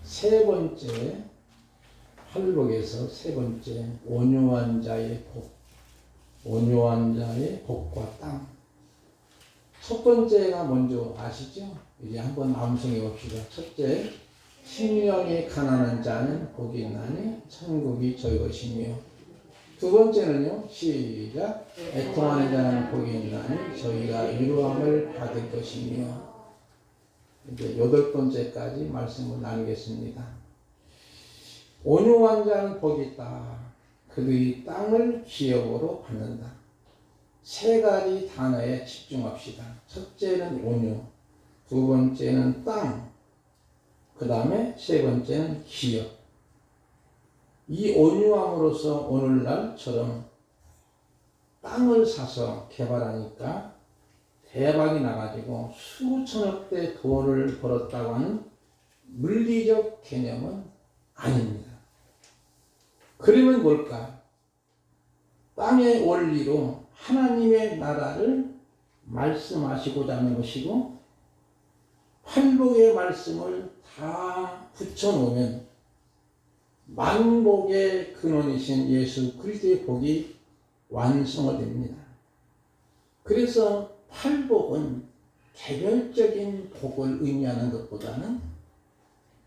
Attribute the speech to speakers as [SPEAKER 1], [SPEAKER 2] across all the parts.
[SPEAKER 1] 세 번째 팔복에서 세 번째 온유한 자의 복, 온유한 자의 복과 땅. 첫 번째가 먼저 아시죠? 이제 한번 암송해 봅시다. 첫째, 심령이 가난한 자는 복이 있나니 천국이 저희 것이며. 두 번째는요, 시작. 애통하는 자는 복이 있나니 저희가 위로함을 받을 것이며. 이제 여덟 번째까지 말씀을 나누겠습니다. 온유한 자는 복이 있다. 그들이 땅을 기업으로 받는다. 세 가지 단어에 집중합시다. 첫째는 온유, 두 번째는 땅, 그 다음에 세 번째는 기업. 이 온유함으로써 오늘날처럼 땅을 사서 개발하니까 대박이 나가지고 수천억대 돈을 벌었다고 하는 물리적 개념은 아닙니다. 그러면 뭘까? 땅의 원리로 하나님의 나라를 말씀하시고자 하는 것이고, 팔복의 말씀을 다 붙여놓으면 만복의 근원이신 예수 그리스도의 복이 완성이 됩니다. 그래서 팔복은 개별적인 복을 의미하는 것보다는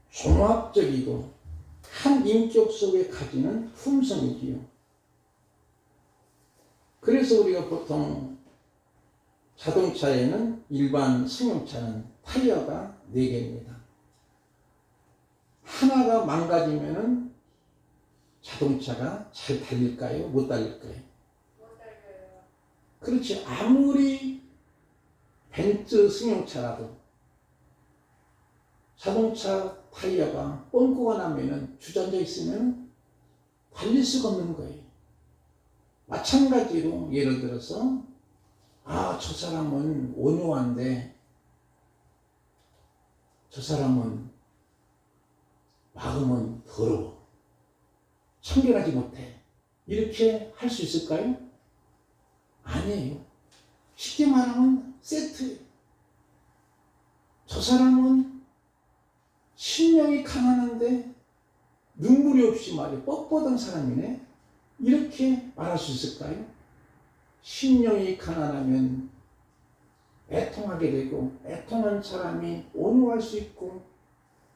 [SPEAKER 1] 종합적이고 한 인격 속에 가지는 품성이지요. 그래서 우리가 보통 자동차에는 일반 승용차는 타이어가 4개입니다. 하나가 망가지면은 자동차가 잘 달릴까요? 못 달릴까요?
[SPEAKER 2] 못 달려요.
[SPEAKER 1] 그렇지. 아무리 벤츠 승용차라도 자동차 타이어가 뻥꾸가 나면은 주저앉아 있으면 달릴 수가 없는 거예요. 마찬가지로 예를 들어서 저 사람은 온유한데 저 사람은 마음은 더러워. 청결하지 못해. 이렇게 할 수 있을까요? 아니에요. 쉽게 말하면 세트예요. 저 사람은 심령이 가난한데 눈물이 없이 말이야 뻣뻣한 사람이네. 이렇게 말할 수 있을까요? 심령이 가난하면 애통하게 되고, 애통한 사람이 온유할 수 있고,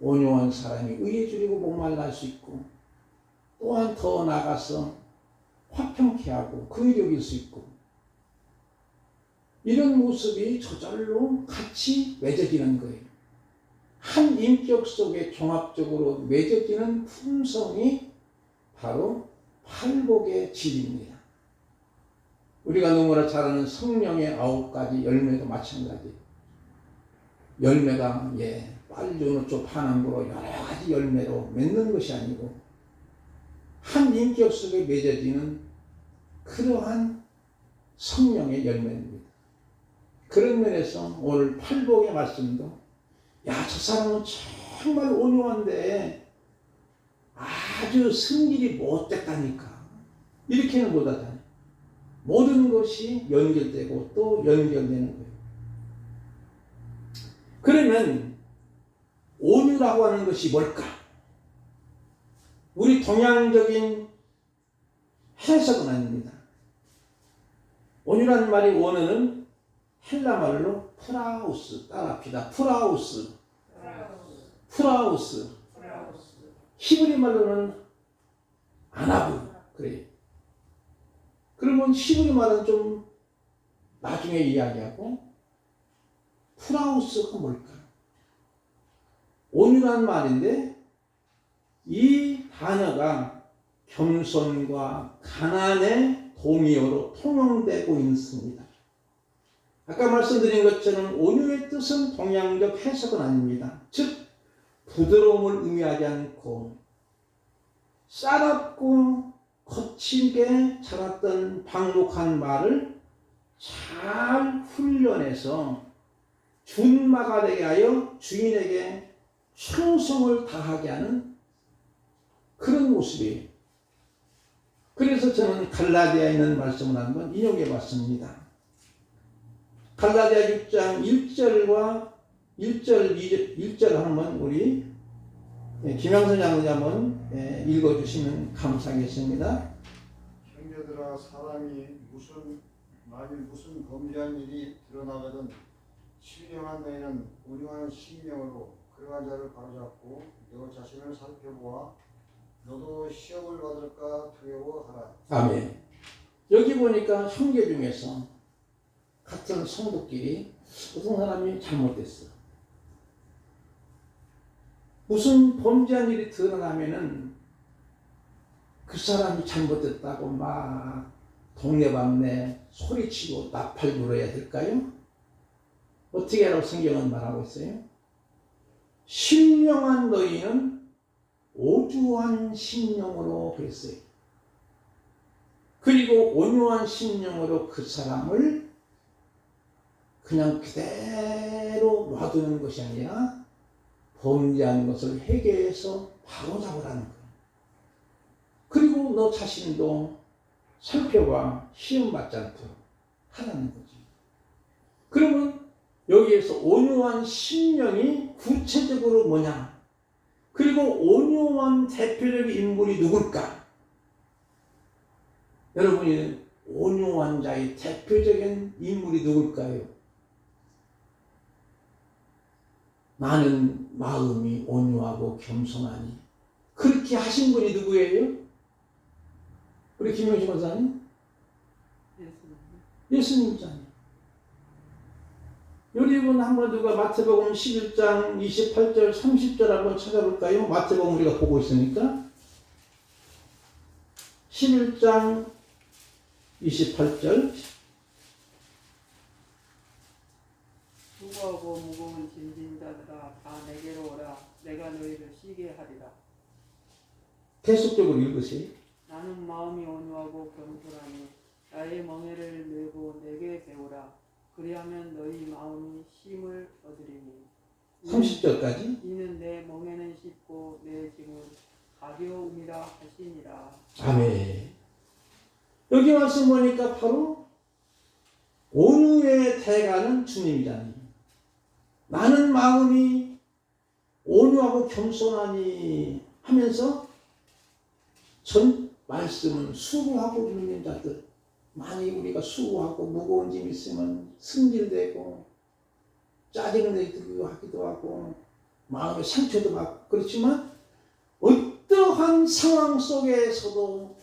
[SPEAKER 1] 온유한 사람이 의에 줄이고 목말라 할 수 있고, 또한 더 나아가서 화평케 하고 긍휼히 수 있고, 이런 모습이 저절로 같이 맺어지는 거예요. 한 인격 속에 종합적으로 맺어지는 품성이 바로 팔복의 질입니다. 우리가 너무나 잘 아는 성령의 9가지 열매도 마찬가지. 열매가 빨주노초 파남으로 여러 가지 열매로 맺는 것이 아니고 한 인격 속에 맺어지는 그러한 성령의 열매입니다. 그런 면에서 오늘 팔복의 말씀도 저 사람은 정말 온유한데 아주 성질이 못됐다니까 이렇게는 못하잖아요. 모든 것이 연결되고 또 연결되는 거예요. 그러면 온유라고 하는 것이 뭘까? 우리 동양적인 해석은 아닙니다. 온유라는 말이 원어는 헬라 말로 프라우스, 따라합시다. 프라우스. 히브리 말로는 아나브. 그래요. 그러면 히브리 말은 좀 나중에 이야기하고, 프라우스가 뭘까? 온유란 말인데 이 단어가 겸손과 가난의 동의어로 통용되고 있습니다. 아까 말씀드린 것처럼 온유의 뜻은 동양적 해석은 아닙니다. 즉 부드러움을 의미하지 않고 싸납고 거칠게 자랐던 방록한 말을 잘 훈련해서 준마가 되게 하여 주인에게 충성을 다하게 하는 그런 모습이에요. 그래서 저는 갈라디아에 있는 말씀을 한번 인용해 봤습니다. 갈라디아 6장 1절과 1절 한번 우리 김양선 장로님 한번 읽어주시면 감사하겠습니다.
[SPEAKER 3] 형제들아, 사람이 만일 무슨 범죄한 일이 드러나거든 신령한 너희는 온유한 심령으로 그러한 자를 바로잡고 너 자신을 살펴보아 너도 시험을 받을까 두려워하라.
[SPEAKER 1] 아멘. 여기 보니까 형제 중에서 같은 성도끼리 어떤 사람이 잘못됐어. 무슨 범죄한 일이 드러나면은 그 사람이 잘못됐다고 막 동네방네 소리치고 나팔 불어야 될까요? 어떻게 하라고 성경은 말하고 있어요? 신령한 너희는 오주한 심령으로 그랬어요. 그리고 온유한 심령으로 그 사람을 그냥 그대로 놔두는 것이 아니라 범죄한 것을 회개해서 바로 잡으라는 거예요. 그리고 너 자신도 살펴봐 시험 받지 않도록 하라는 거지. 그러면 여기에서 온유한 심령이 구체적으로 뭐냐? 그리고 온유한 대표적인 인물이 누굴까? 여러분이 온유한 자의 대표적인 인물이 누굴까요? 나는 마음이 온유하고 겸손하니. 그렇게 하신 분이 누구예요? 우리 김영식 권사님? 예수님이잖아요. 여러분 한번 누가 마태복음 11장 28절 30절 한번 찾아볼까요? 마태복음 우리가 보고 있으니까 11장 28절
[SPEAKER 4] 수고하고 무거운 짐진 자들아 다 내게로 오라 내가 너희를 쉬게 하리라.
[SPEAKER 1] 계속적으로 읽으세요.
[SPEAKER 4] 나는 마음이 온유하고 겸손하니 나의 멍에를 메고 내게 배우라. 그리하면 너희 마음이 쉼을 얻으리니
[SPEAKER 1] 30절까지
[SPEAKER 4] 이는 내 멍에는 쉽고 내 짐은 가벼움이라 하시니라.
[SPEAKER 1] 아멘. 여기 말씀 보니까 바로 온유의 대가는 주님이잖아요. 나는 마음이 온유하고 겸손하니 하면서 전 말씀은 수고하고 있는 자들, 많이 우리가 수고하고 무거운 짐 있으면 승질되고 짜증내기도 하기도 하고 마음의 상처도 받고 그렇지만 어떠한 상황 속에서도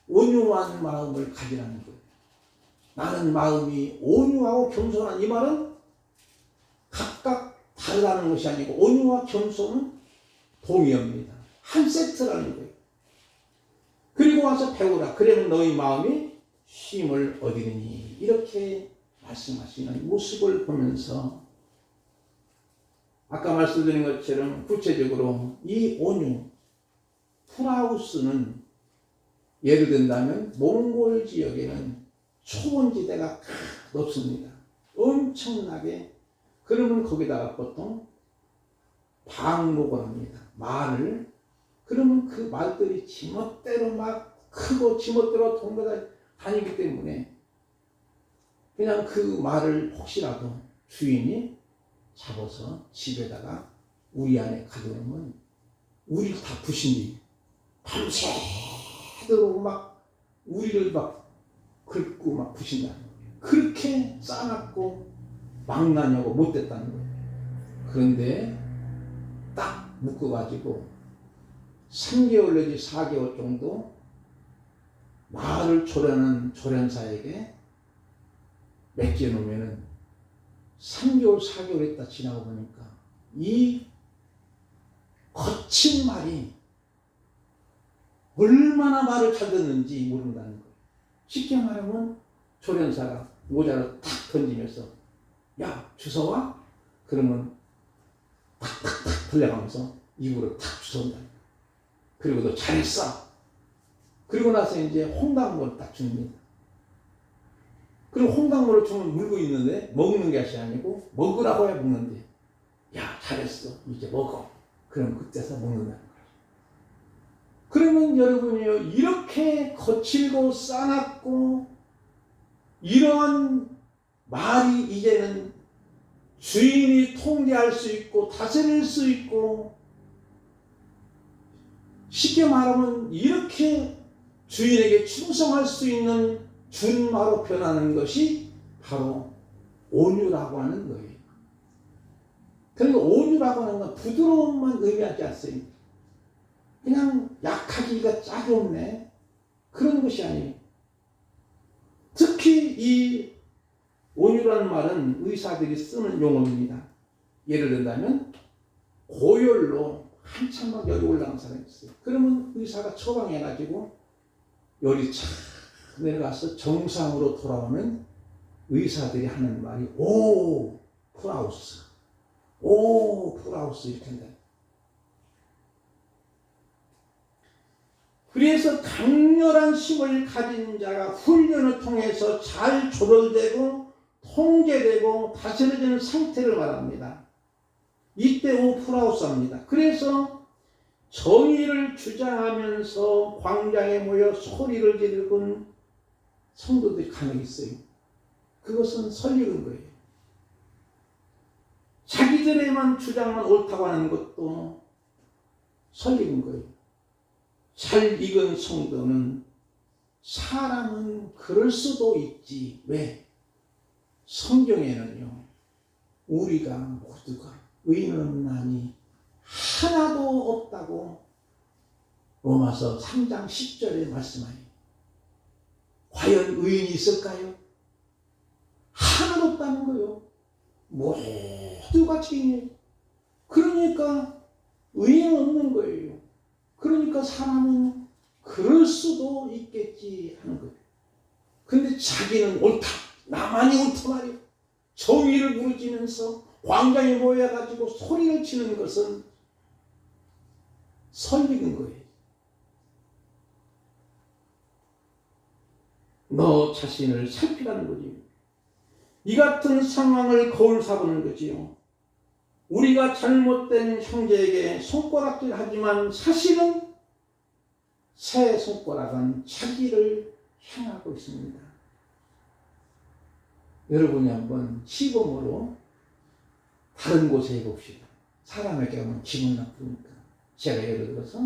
[SPEAKER 1] 온유한 마음을 가지라는 거예요. 나는 마음이 온유하고 겸손한 이 말은 각각 다르다는 것이 아니고 온유와 겸손은 동의어입니다. 한 세트라는 거예요. 그리고 와서 배우라. 그러면 너희 마음이 쉼을 얻으리니. 이렇게 말씀하시는 모습을 보면서 아까 말씀드린 것처럼 구체적으로 이 온유, 프라우스는 예를 든다면 몽골 지역에는 초원지대가 높습니다. 엄청나게. 그러면 거기다가 보통 방목을 합니다. 말을. 그러면 그 말들이 지멋대로 막 크고 지멋대로 다니기 때문에 그냥 그 말을 혹시라도 주인이 잡아서 집에다가 우리 안에 가두면 우리를 다 부신디. 밤새도록 막 우리를 막 긁고 막 부신다는 거예요. 그렇게 싸납고 망나냐고 못됐다는 거예요. 그런데 딱 묶어가지고 3개월 내지 4개월 정도 말을 조련한 조련사에게 맡겨놓으면은 3개월, 4개월 있다 지나고 보니까 이 거친 말이 얼마나 말을 잘 듣는지 모른다는 거예요. 쉽게 말하면 조련사가 모자를 탁 던지면서 야 주워와? 그러면 탁탁탁 들려가면서 입으로 탁 주워온다. 그리고 너 잘했어. 그리고 나서 이제 홍당무를 딱 줍니다. 그리고 홍당무를 주면 물고 있는데 먹는 것이 아니고 먹으라고 해 먹는데 야 잘했어 이제 먹어. 그럼 그때서 먹는다는 거예요. 그러면 여러분이요 이렇게 거칠고 싸납고 이러한 말이 이제는 주인이 통제할 수 있고 다스릴 수 있고 쉽게 말하면 이렇게 주인에게 충성할 수 있는 준마로 변하는 것이 바로 온유라고 하는 거예요. 그러니까 온유라고 하는 건 부드러움만 의미하지 않습니다. 그냥 약하기가 짝이 없네. 그런 것이 아니에요. 특히 이 온유라는 말은 의사들이 쓰는 용어입니다. 예를 든다면 고열로 한참 막 열이 올라간 사람이 있어요. 그러면 의사가 처방해가지고 열이 착 내려가서 정상으로 돌아오면 의사들이 하는 말이 오 프라우스 이렇게 한다. 그래서 강렬한 힘을 가진 자가 훈련을 통해서 잘 조절되고 통제되고 다스려지는 상태를 말합니다. 이때 오프라우스합니다. 그래서 정의를 주장하면서 광장에 모여 소리를 지르는 성도들이 간혹 있어요. 그것은 설익은 거예요. 자기들의만 주장만 옳다고 하는 것도 설익은 거예요. 잘 익은 성도는 사람은 그럴 수도 있지. 왜? 성경에는요. 우리가 모두가 의인은 하나도 없다고 로마서 3장 10절에 말씀하니 과연 의인이 있을까요? 하나도 없다는 거예요. 모두가 죄인이에요. 그러니까 의인은 없는 거예요. 그러니까 사람은 그럴 수도 있겠지 하는 거예요. 근데 자기는 옳다. 나만이 옳다 말이에요. 정의를 부르짖으면서 광장에 모여가지고 소리를 치는 것은 설익은 거예요. 너 자신을 살피라는 거지. 이 같은 상황을 거울 삼는 거지요. 우리가 잘못된 형제에게 손가락질 하지만 사실은 새 손가락은 자기를 향하고 있습니다. 여러분이 한번 시범으로 다른 곳에 해봅시다. 사람에게 하면 기분 나쁘니까. 제가 예를 들어서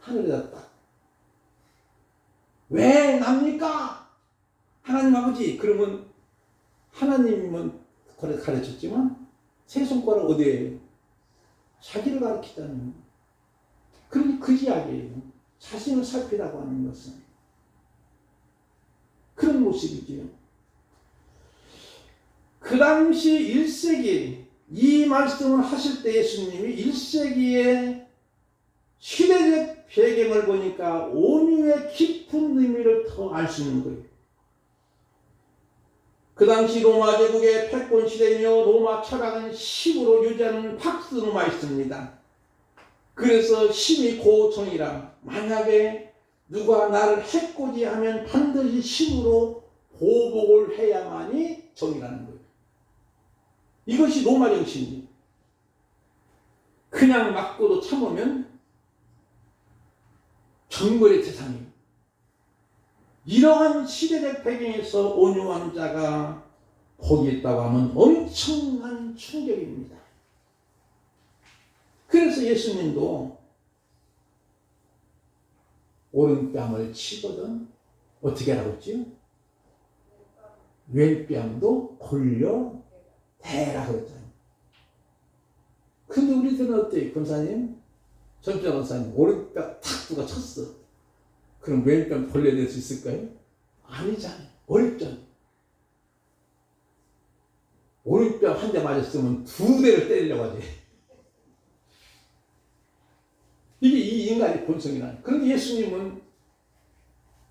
[SPEAKER 1] 하늘에다 딱 왜 납니까? 하나님 아버지. 그러면 하나님은 가르쳤지만 새 손가락 어디에? 자기를 가르치다는 거예요. 그러니 그 이야기예요. 자신을 살피라고 하는 것은 그런 모습이지요. 그 당시 1세기 이 말씀을 하실 때 예수님이 1세기의 시대적 배경을 보니까 온유의 깊은 의미를 더 알 수 있는 거예요. 그 당시 로마 제국의 패권 시대이며 로마 철학은 힘으로 유지하는 박스로만 있습니다. 그래서 힘이 고정이라 만약에 누가 나를 해코지하면 반드시 힘으로 보복을 해야만이 정이라는 거예요. 이것이 로마 정신이에요. 그냥 맞고도 참으면 정벌의 대상이에요. 이러한 시대적 배경에서 온유한 자가 복이 있다고 하면 엄청난 충격입니다. 그래서 예수님도 오른뺨을 치거든 어떻게 하라고 했지요? 왼뺨도 돌려 대라고 했잖아요. 근데 우리들은 어때요? 권사님? 전주자 권사님 오른뺨 탁 누가 쳤어. 그럼 왼뺨 돌려낼 수 있을까요? 아니잖아요. 어렵잖아요. 오른뺨 한 대 맞았으면 두 대를 때리려고 하지. 이게 이 인간의 본성이라. 그런데 예수님은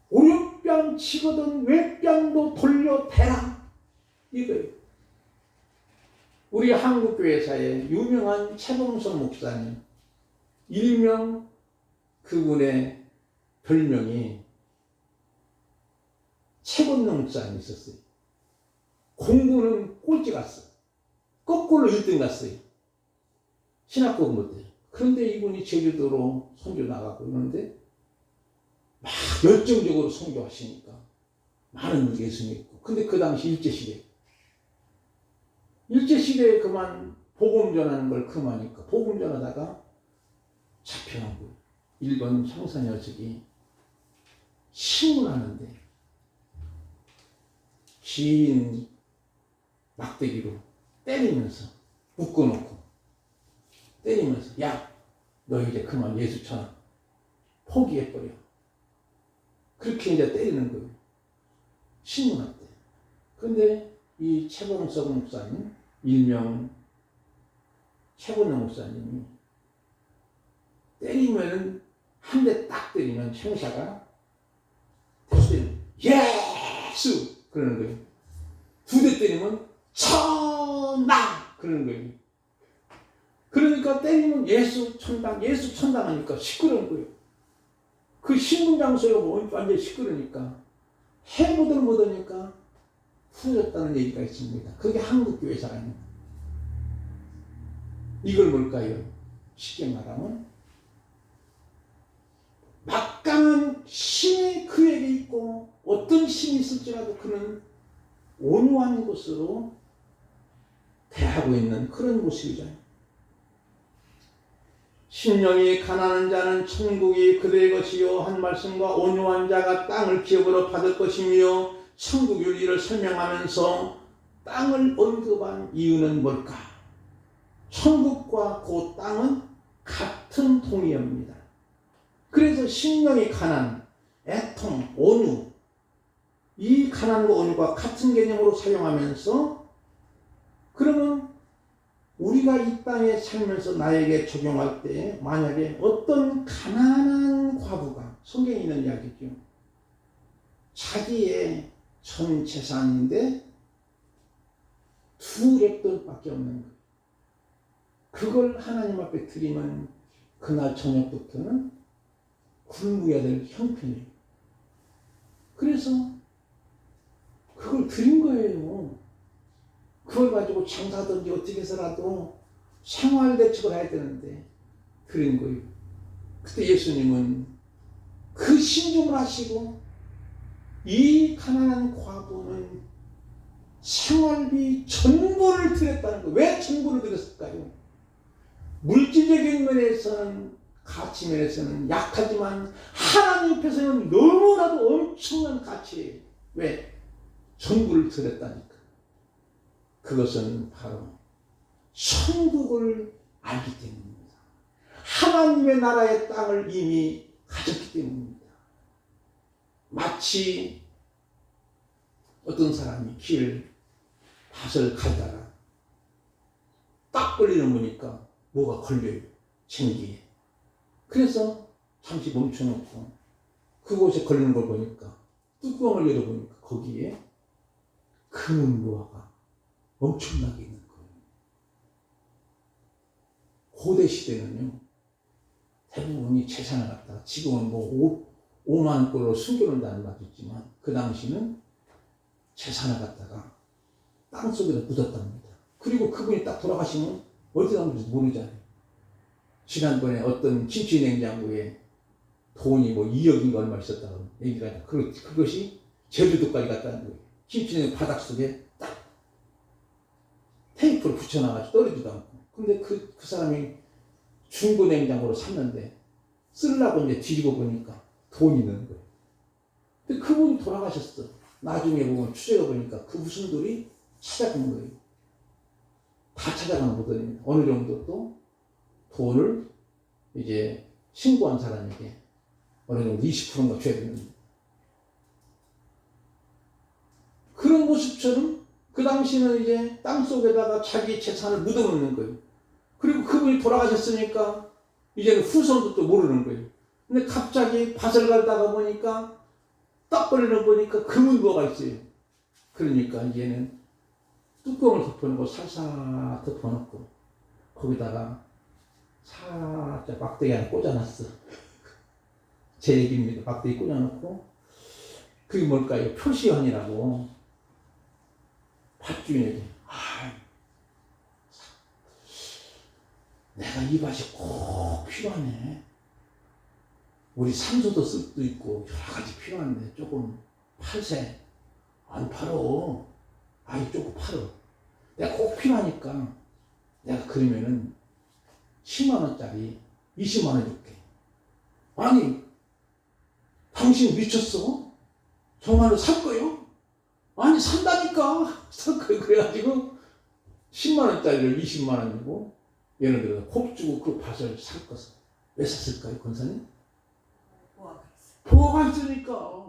[SPEAKER 1] 오른뺨 치거든 왼뺨도 돌려 대라. 이거예요. 우리 한국교회사의 유명한 최봉선 목사님, 일명 그분의 별명이 최곤능 목사님이 있었어요. 공부는 꼴찌 갔어. 거꾸로 1등 갔어요. 신학 공부 못해요. 그런데 이분이 제주도로 선교 나가고 있는데 막 열정적으로 선교하시니까 많은 분이 예수 믿고. 근데 그 당시 일제시대에 그만 복음 전하는 걸 그만하니까 복음 전하다가 잡혀간 거예요. 일본 형사 녀석이 신문하는데 긴 막대기로 때리면서 묶어놓고 때리면서 야, 너 이제 그만 예수처럼 포기해버려. 그렇게 이제 때리는 거예요. 신문할 때. 근데 이 최봉석 목사님, 일명 최건영 목사님이 때리면 한 대 딱 때리면 형사가 예수 그러는 거예요. 두 대 때리면 천당 그러는 거예요. 그러니까 때리면 예수 천당 하니까 시끄러운 거예요. 그 신문 장소가 완전 시끄러우니까 해보들 못하니까 후졌다는 얘기가 있습니다. 그게 한국교회 사람입니다. 이걸 뭘까요? 쉽게 말하면 막강한 힘이 그에게 있고 어떤 힘이 있을지라도 그는 온유한 것으로 대하고 있는 그런 모습이죠. 심령이 가난한 자는 천국이 그들의 것이요 한 말씀과 온유한 자가 땅을 기업으로 받을 것이며 천국 윤리를 설명하면서 땅을 언급한 이유는 뭘까? 천국과 그 땅은 같은 동의어입니다. 그래서 심령이 가난, 애통, 온유 이 가난과 온유가 같은 개념으로 사용하면서 그러면 우리가 이 땅에 살면서 나에게 적용할 때 만약에 어떤 가난한 과부가 성경에 있는 이야기죠. 자기의 전 재산인데 2랩돈밖에 없는 거예요. 그걸 하나님 앞에 드리면 그날 저녁부터는 굶어야 될 형편이에요. 그래서 그걸 드린 거예요. 그걸 가지고 장사든지 어떻게 해서라도 생활 대책을 해야 되는데 드린 거예요. 그때 예수님은 그 신중을 하시고 이 가난한 과부는 생활비 전부를 드렸다는 거예요. 왜 전부를 드렸을까요? 물질적인 면에서는 가치 면에서는 약하지만 하나님 앞에서는 너무나도 엄청난 가치예요. 왜? 전부를 드렸다니까. 그것은 바로 천국을 알기 때문입니다. 하나님의 나라의 땅을 이미 가졌기 때문입니다. 마치 어떤 사람이 밭을 갈다가 딱 걸리는 거니까 뭐가 걸려요. 생기에. 그래서 잠시 멈춰놓고 그곳에 걸리는 걸 보니까 뚜껑을 열어보니까 거기에 금은보화가 엄청나게 있는 거예요. 고대 시대는요, 대부분이 재산을 갖다가 지금은 뭐 5만 원꼴로 숨겨놓는다는 말도 있지만 그 당시는 재산을 갖다가 땅속에다 묻었답니다. 그리고 그분이 딱 돌아가시면 어디다 묻는지 모르잖아요. 지난번에 어떤 김치 냉장고에 돈이 뭐 2억인가 얼마 있었다고 얘기가 있다. 그것이 제주도까지 갔다는 거예요. 김치 냉장고 바닥 속에 딱 테이프를 붙여놔가지고 떨어지도 않고. 근데 그 사람이 중고 냉장고로 샀는데 쓰려고 이제 뒤집어 보니까 돈이 있는 거예요. 근데 그분이 돌아가셨어. 나중에 보면 추적해 보니까 그 후손들이 찾아간 거예요. 다 찾아가는 거거든요. 어느 정도 또 돈을 이제 신고한 사람에게 어느 정도 20%가 줘야 되는데. 그런 모습처럼 그 당시는 이제 땅 속에다가 자기 재산을 묻어놓는 거예요. 그리고 그분이 돌아가셨으니까 이제는 후손도 모르는 거예요. 근데 갑자기 밭을 갈다가 보니까 딱 걸리는 보니까 금은보가 있어요. 그러니까 이제는 뚜껑을 덮어놓고 살살 덮어놓고 거기다가 살짝 막대기 하나 꽂아놨어. 제 얘기입니다. 막대기 꽂아놓고 그게 뭘까요? 표시현이라고 밭주인에게 내가 이 밭이 꼭 필요하네. 우리 산소도 쓸 수도 있고 여러 가지 필요한데 조금 팔세. 안 팔어. 조금 팔어. 내가 꼭 필요하니까 내가 그러면은 10만 원짜리 20만 원 줄게. 아니, 당신 미쳤어? 정말로 살 거요? 아니, 산다니까. 살 거요. 그래가지고 10만 원짜리를 20만 원 주고 예를 들어 콕 주고 그 밭을 살 것을 왜 샀을까요, 권사님? 보호가 있으니까.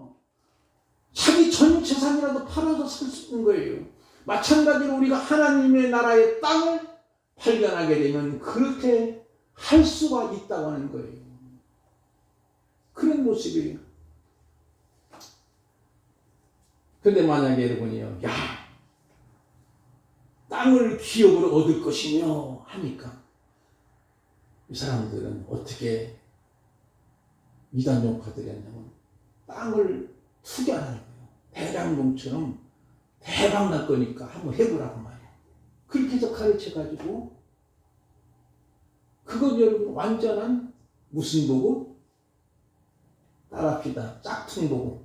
[SPEAKER 1] 자기 전 재산이라도 팔아서 살 수 있는 거예요. 마찬가지로 우리가 하나님의 나라의 땅을 발견하게 되면 그렇게 할 수가 있다고 하는 거예요. 그런 모습이에요. 근데 만약에 여러분이요, 야, 땅을 기업으로 얻을 것이며 하니까 이 사람들은 어떻게 이단종파들이 했냐면 땅을 투자하는 거예요. 대장동처럼 대박 날 거니까 한번 해보라고 말이에요. 그렇게 해서 가르쳐가지고 그건 여러분 완전한 무슨 복음? 따라합시다. 짝퉁 복음.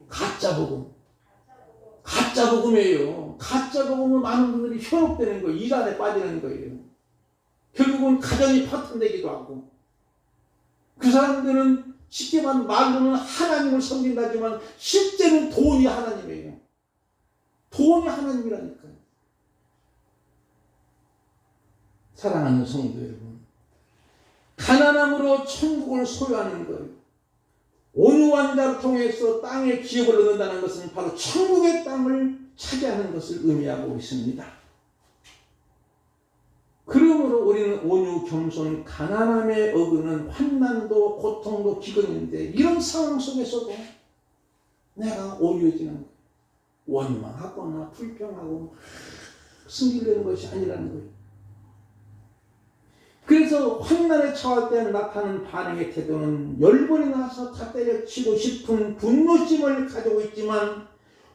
[SPEAKER 1] 가짜 복음. 가짜 복음이에요. 가짜 복음은 많은 분들이 현혹되는 거예요. 이단에 빠지는 거예요. 결국은 가정이 파탄되기도 하고 그 사람들은 쉽게 말로는 하나님을 섬긴다지만 실제는 돈이 하나님이에요. 돈이 하나님이라니까요. 사랑하는 성도 여러분, 가난함으로 천국을 소유하는 것, 온유한 자를 통해서 땅의 기업을 얻는다는 것은 바로 천국의 땅을 차지하는 것을 의미하고 있습니다. 그러므로 우리는 온유, 겸손, 가난함에 어긋는 환난도 고통도 기근인데 이런 상황 속에서도 내가 온유해지는 거예요. 원망하거나 불평하고 승질내는 것이 아니라는 거예요. 그래서 환난에 처할 때 나타나는 반응의 태도는 열번이 나서 다 때려치고 싶은 분노심을 가지고 있지만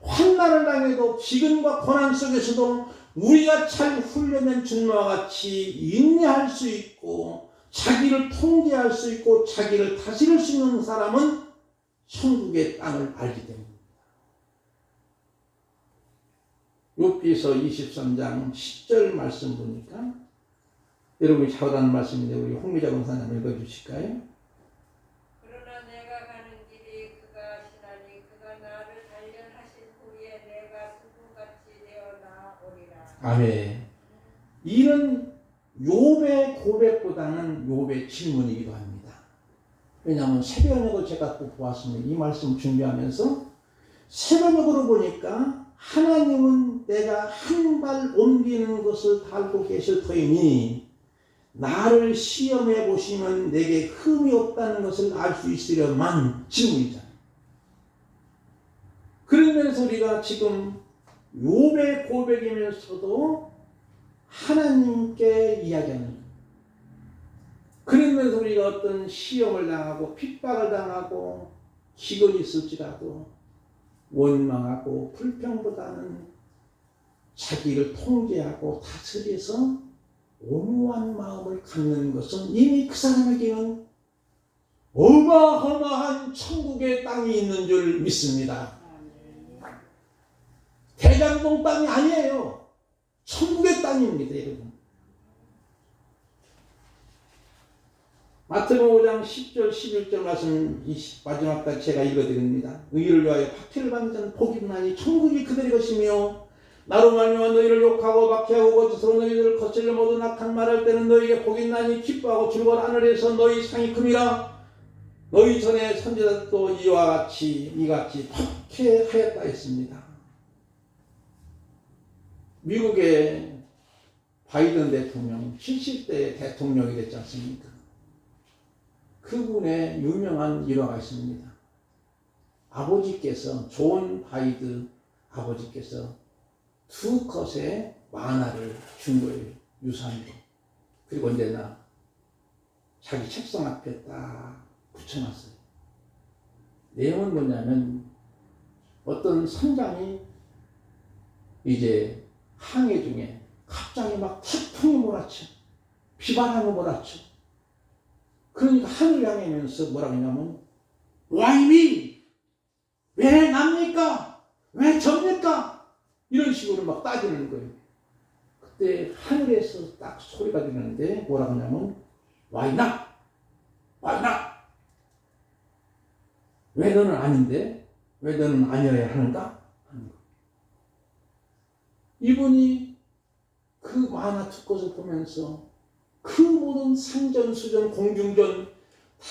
[SPEAKER 1] 환난을 당해도 기근과 고난 속에서도 우리가 잘 훈련된 준마와 같이 인내할 수 있고 자기를 통제할 수 있고 자기를 다스릴 수 있는 사람은 천국의 땅을 알기 때문입니다. 욥기서 23장 10절 말씀 보니까 여러분이 잘하는 말씀인데 우리 홍미자 권사님 읽어주실까요?
[SPEAKER 2] 그러나 내가 가는 길이 그가 아시나니 그가 나를 단련하신 후에 내가 수금같이 되어 나오리라.
[SPEAKER 1] 아멘. 이는 욥의 고백보다는 욥의 질문이기도 합니다. 왜냐하면 새벽녘을 제가 또 보았습니다. 이 말씀 준비하면서 새벽녘으로 보니까 하나님은 내가 한 발 옮기는 것을 알고 계실 터이니 나를 시험해 보시면 내게 흠이 없다는 것을 알 수 있으려만 질문이잖아요. 그러면서 우리가 지금 욥의 고백이면서도 하나님께 이야기하는 거예요. 그러면서 우리가 어떤 시험을 당하고 핍박을 당하고 기근이 있을지라도 원망하고 불평보다는 자기를 통제하고 다스려서 온유한 마음을 갖는 것은 이미 그 사람에게는 어마어마한 천국의 땅이 있는 줄 믿습니다. 대장동 땅이 아니에요. 천국의 땅입니다, 여러분. 마태복음 5장 10절 11절 말씀 마지막까지 제가 읽어드립니다. 의를 위하여 박해를 받는 자는 복이 있나니 천국이 그들의 것이며 나로 말미암아 너희를 욕하고 박해하고 거짓으로 너희들을 거칠려 모두 낙한 말할 때는 너희에게 복이 있나니 기뻐하고 즐거운 하늘에서 너희 상이 큼이라. 너희 전에 선지자들도 이같이 박해하였다 했습니다. 미국의 바이든 대통령 70대 대통령이 됐지 않습니까? 그분의 유명한 일화가 있습니다. 아버지께서 존 바이든 아버지께서 2컷의 만화를 준 거예요. 유산으로. 그리고 언제나 자기 책상 앞에 딱 붙여놨어요. 내용은 뭐냐면 어떤 선장이 이제 항해 중에 갑자기 막 태풍이 몰아쳐. 비바람이 몰아쳐. 그러니까 하늘 향하면서 뭐라고 했냐면 Why me? 왜 납니까? 왜 접니까? 이런 식으로 막 따지는 거예요. 그때 하늘에서 딱 소리가 들리는데 뭐라고 하냐면 Why not? 빠져나! 왜 너는 아닌데? 왜 너는 아니어야 하는가? 하는 거. 이분이 그 만화 두 것을 보면서 그 모든 상전수전 공중전 다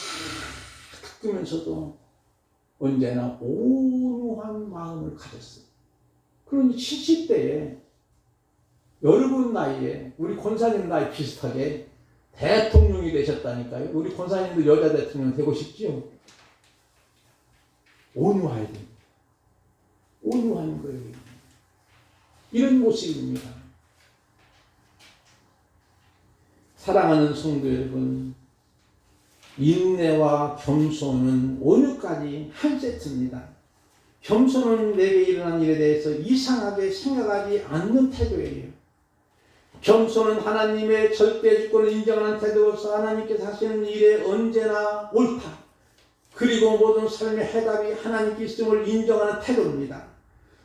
[SPEAKER 1] 겪으면서도 언제나 온유한 마음을 가졌어요. 그러니 70대에 여러분 나이에 우리 권사님 나이 비슷하게 대통령이 되셨다니까요. 우리 권사님도 여자 대통령 되고 싶지요? 온유해야 됩니다. 온유한 거예요. 이런 모습입니다. 사랑하는 성도 여러분, 인내와 겸손은 온유까지 한 세트입니다. 겸손은 내게 일어난 일에 대해서 이상하게 생각하지 않는 태도예요. 겸손은 하나님의 절대 주권을 인정하는 태도로서 하나님께서 하시는 일에 언제나 옳다. 그리고 모든 삶의 해답이 하나님께 있음을 인정하는 태도입니다.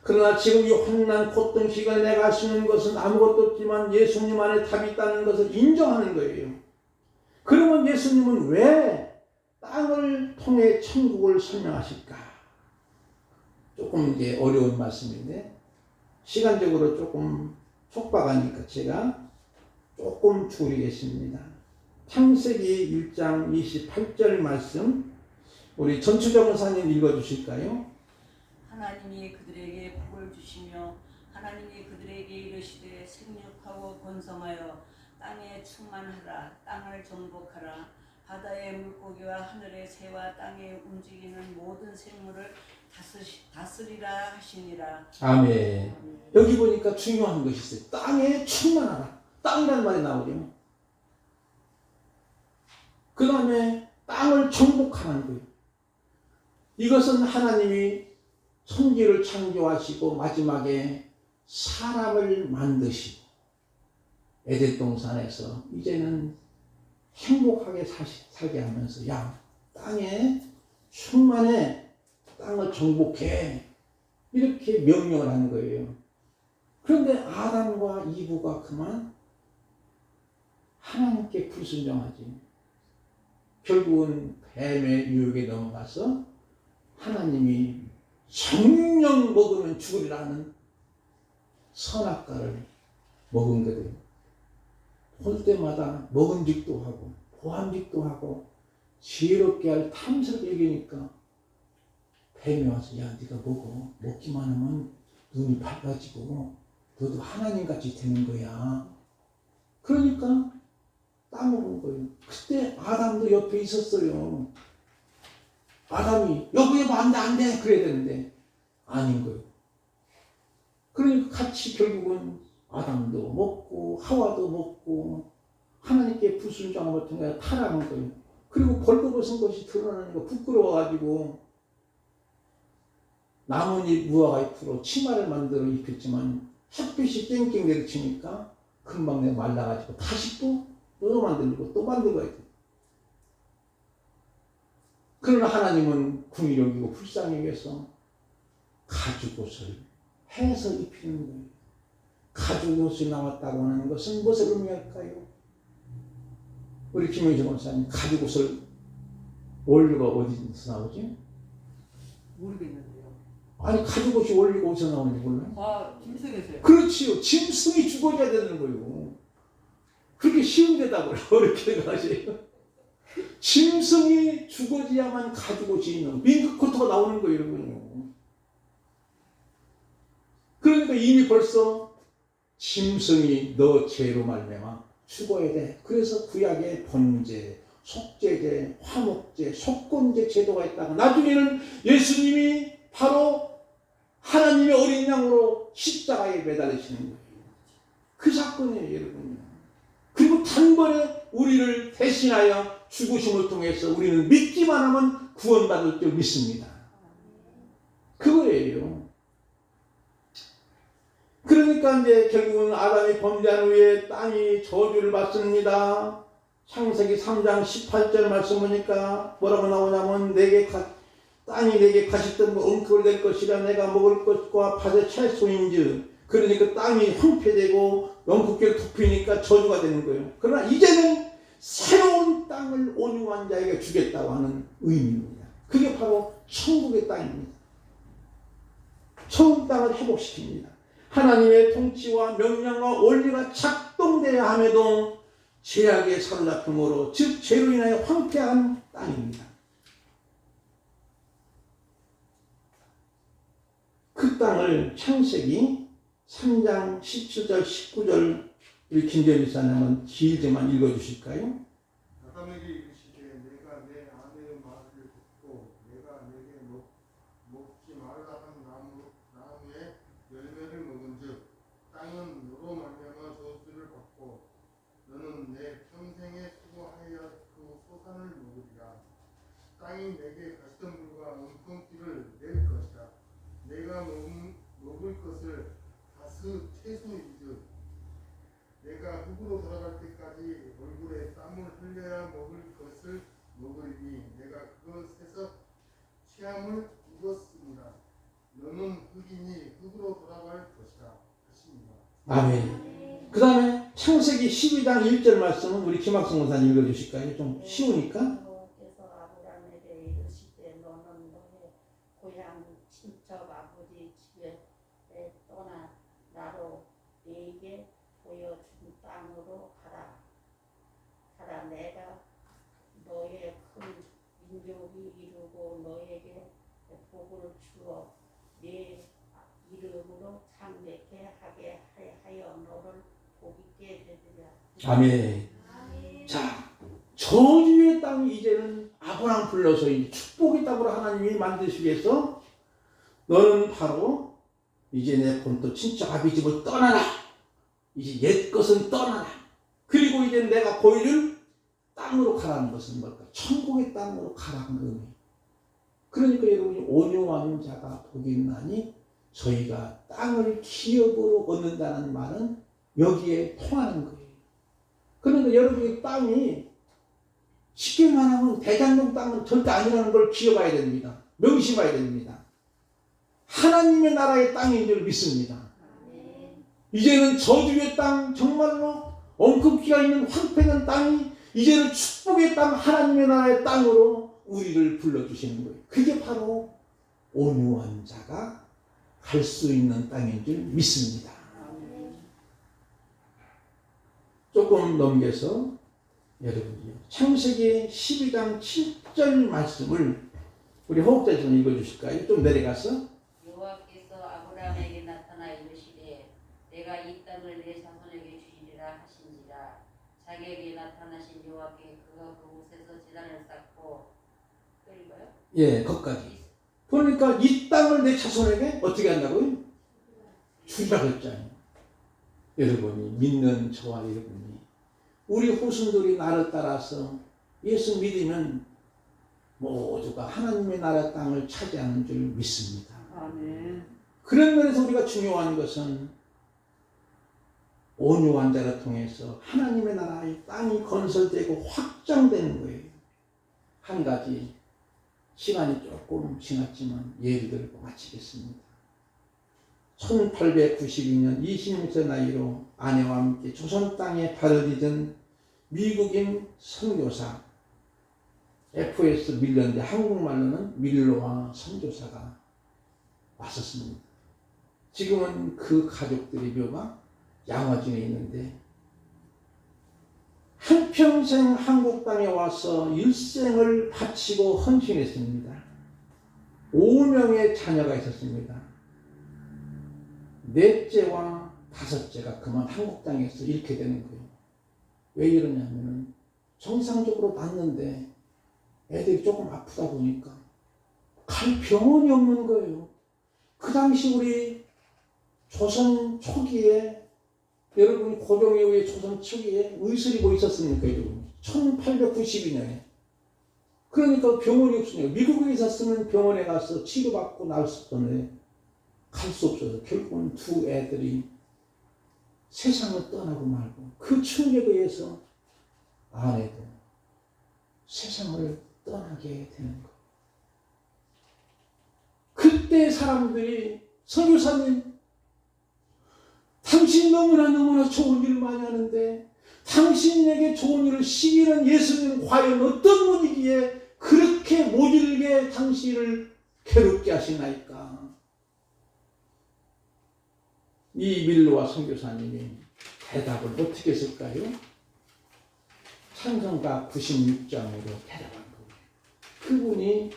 [SPEAKER 1] 그러나 지금 이 환난 고통 시간에 내가 할 수 있는 것은 아무것도 없지만 예수님 안에 답이 있다는 것을 인정하는 거예요. 그러면 예수님은 왜 땅을 통해 천국을 설명하실까? 조금 이제 어려운 말씀인데 시간적으로 조금 촉박하니까 제가 조금 줄이겠습니다. 창세기 1장 28절 말씀 우리 전추정 권사님 읽어주실까요?
[SPEAKER 5] 하나님이 그들에게 복을 주시며 하나님이 그들에게 이르시되 생육하고 번성하여 땅에 충만하라. 땅을 정복하라. 바다의 물고기와 하늘의 새와 땅에 움직이는 모든 생물을 다스리라 하시니라.
[SPEAKER 1] 아멘. 여기 보니까 중요한 것이 있어요. 땅에 충만하라. 땅이라는 말이 나오죠. 그 다음에 땅을 정복하는 거예요. 이것은 하나님이 천지를 창조하시고 마지막에 사람을 만드시고 에덴 동산에서 이제는 행복하게 살게 하면서 야 땅에 충만해 땅을 정복해 이렇게 명령을 하는 거예요. 그런데 아담과 이브가 그만 하나님께 불순종하지. 결국은 뱀의 유혹에 넘어가서 하나님이 정령 먹으면 죽으리라는 선악과를 먹은 거예요. 볼 때마다 먹음직도 하고 보암직도 하고 지혜롭게 할 탐스럽게 여기니까 뱀이 와서 야 네가 먹기만 하면 눈이 밝아지고 너도 하나님같이 되는 거야. 그러니까 따먹은 거예요. 그때 아담도 옆에 있었어요. 아담이 여기에 안 돼 그래야 되는데 아닌 거예요. 그러니까 같이 결국은 아담도 먹고 하와도 먹고 하나님께 불순종함을 통해 타락한 거예요. 그리고 벌거벗은 것이 드러나는 거 부끄러워가지고 나뭇잎 무화과잎으로 치마를 만들어 입혔지만 햇빛이 쨍쨍 내리치니까 금방 말라가지고 다시 또 만들고 또 만들고 해야 돼. 그러나 하나님은 궁히 여기고 불쌍히 위해서 가죽옷을 해서 입히는 거예요. 가죽옷이 나왔다고 하는 것은 무엇을 의미할까요? 우리 김영주 권사님 가죽옷을 원료가 어디서 나오지?
[SPEAKER 4] 모르겠는데요.
[SPEAKER 1] 아니 가죽옷이 원료가 어디서 나오는지 몰라요?
[SPEAKER 4] 아, 짐승에서요.
[SPEAKER 1] 그렇지요. 짐승이 죽어야 되는 거예요. 그렇게 쉬운 데다 어렵게 가세요. 짐승이 죽어야만 가죽옷이 있는 밍크코트가 나오는 거예요, 여러분요. 그러니까 이미 벌써 짐승이 너 죄로 말미암아 죽어야 돼. 그래서 구약에 번제, 속죄제, 화목제, 속건제 제도가 있다가 나중에는 예수님이 바로 하나님의 어린 양으로 십자가에 매달리시는 거예요. 그 사건이에요, 여러분. 그리고 단번에 우리를 대신하여 죽으심을 통해서 우리는 믿기만 하면 구원받을 줄 믿습니다. 그거예요. 그러니까 이제 결국은 아담이 범죄한 후에 땅이 저주를 받습니다. 창세기 3장 18절 말씀 보니까 뭐라고 나오냐면 땅이 내게 가시던 엉클 될 것이라 내가 먹을 것과 밭의 채소인즉 그러니까 땅이 황폐되고 영국계를 덮이니까 저주가 되는 거예요. 그러나 이제는 새로운 땅을 땅을 온유한 자에게 주겠다고 하는 의미입니다. 그게 바로 천국의 땅입니다. 천국 땅을 회복시킵니다. 하나님의 통치와 명령과 원리가 작동돼야 함에도 죄악에 사로잡힘으로, 즉 죄로 인하여 황폐한 땅입니다. 그 땅을 창세기 3장 17절 19절 우리 김재리 사님은 길게만 읽어주실까요?
[SPEAKER 3] 아담에게 이르시되 내가 내 아내의 말을 듣고 내가 내게 먹지 말라 한 나무의 열매를 먹은즉 땅은 너로 말미암아 저주를 받고 너는 내 평생에 수고하여 그 소산을 먹으리라. 땅이 내게 가시덤불과 엄청기를 낼 것이라. 내가 먹을 것을 다스 채소이듯 내가 흙으로 돌아갈 때까지 얼굴에 땀을 흘려야 먹을 것을 먹으리니 내가 그것에서 취함을 입었습니다. 너는 흙이니 흙으로 돌아갈 것이라 하십니다.
[SPEAKER 1] 아멘. 그 다음에 창세기 12장 1절 말씀은 우리 김학성 목사님 읽어주실까요? 좀 쉬우니까.
[SPEAKER 2] 여호와께서 아브라함에게 이르시되 너는 너의 고향 친척 아버지 집에 떠나 나로 네게 보여준 땅으로 가라. 내가 너의 큰 민족이 이루고 너에게 복을 주어 네 이름으로 창대케 하게 하여 너를 복있게 되리라.
[SPEAKER 1] 아멘. 자, 저주의 땅이 이제는 아브라함 불러서 이 축복의 땅으로 하나님이 만드시기 위해서 너는 바로 이제 내 본토 친척 아비 집을 떠나라. 이제 옛 것은 떠나라. 그리고 이제 내가 보여줄 땅으로 가라는 것은 뭘까? 천국의 땅으로 가라는 의미. 그러니까 여러분이 온유한 자가 복이 있나니 저희가 땅을 기업으로 얻는다는 말은 여기에 통하는 거예요. 그러니까 여러분이 땅이 쉽게 말하면 대장동 땅은 절대 아니라는 걸 기억해야 됩니다. 명심해야 됩니다. 하나님의 나라의 땅인 줄 믿습니다. 이제는 저주의 땅, 정말로 엉금기가 있는 황폐한 땅이 이제는 축복의 땅, 하나님의 나라의 땅으로 우리를 불러주시는 거예요. 그게 바로 온유한 자가 갈 수 있는 땅인 줄 믿습니다. 조금 넘겨서 여러분이요. 창세기 12장 7절 말씀을 우리 호흡자에서 읽어주실까요? 좀 내려가서.
[SPEAKER 6] 여호와께서 아브라함에게 나타나 이르시되 내가 이 땅을 내 자손에게 주시리라 하신지라. 자기에게 나타나신 여호와께 그가 그곳에서 제단을 쌓고 끌고요.
[SPEAKER 1] 예, 거기까지. 그러니까 이 땅을 내 자손에게 어떻게 한다고요? 주리라 그랬잖아요. 여러분이 믿는 저와 여러분이 우리 후손들이 나를 따라서 예수 믿으면 모두가 하나님의 나라 땅을 차지하는 줄 믿습니다.
[SPEAKER 4] 아멘.
[SPEAKER 1] 그런 면에서 우리가 중요한 것은 온유한 자를 통해서 하나님의 나라의 땅이 건설되고 확장되는 거예요. 한 가지 시간이 조금 지났지만 예를 들고 마치겠습니다. 1892년 26세 나이로 아내와 함께 조선 땅에 발을 디딘 미국인 선교사 FS 밀런데 한국말로는 밀로와 선교사가 왔었습니다. 지금은 그 가족들의 묘가 양화진에 있는데 한평생 한국 땅에 와서 일생을 바치고 헌신했습니다. 5명의 자녀가 있었습니다. 넷째와 다섯째가 그만 한국 땅에서 잃게 되는 거예요. 왜 이러냐면은 정상적으로 낳는데 애들이 조금 아프다 보니까 갈 병원이 없는 거예요. 그 당시 우리 조선 초기에 여러분이 고종 이후에 조선 초기에 의술이 뭐 있었습니까? 여러분 1892년에 그러니까 병원이 없으니까 미국에 있었으면 병원에 가서 치료받고 나을 수 있었는데 갈 수 없어서 결국은 두 애들이 세상을 떠나고 말고 그 충격에 의해서 아내도 세상을 떠나게 되는 것. 그때 사람들이 선교사님 당신 너무나 좋은 일을 많이 하는데 당신에게 좋은 일을 시키는 예수님은 과연 어떤 분이기에 그렇게 모질게 당신을 괴롭게 하시나이까? 이 밀로와 선교사님이 대답을 어떻게 했을까요? 찬송가 96장으로 데려간 거예요. 그분이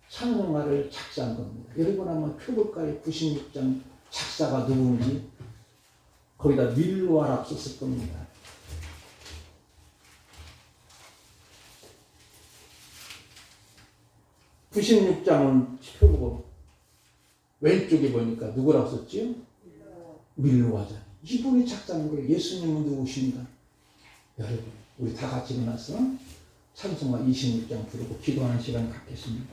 [SPEAKER 1] 찬송가를 작사한 겁니다. 여러분 한번 펴볼까요? 96장 작사가 누구인지. 거기다 밀로아라고 썼을 겁니다. (96장은) 펴보고 왼쪽에 보니까 누구라고 썼지요? 밀로아잖아요. 이분이 작사한 거예요. 예수님은 누구십니까? 여러분, 우리 다 같이 일어나서 찬송가 26장 부르고 기도하는 시간 갖겠습니다.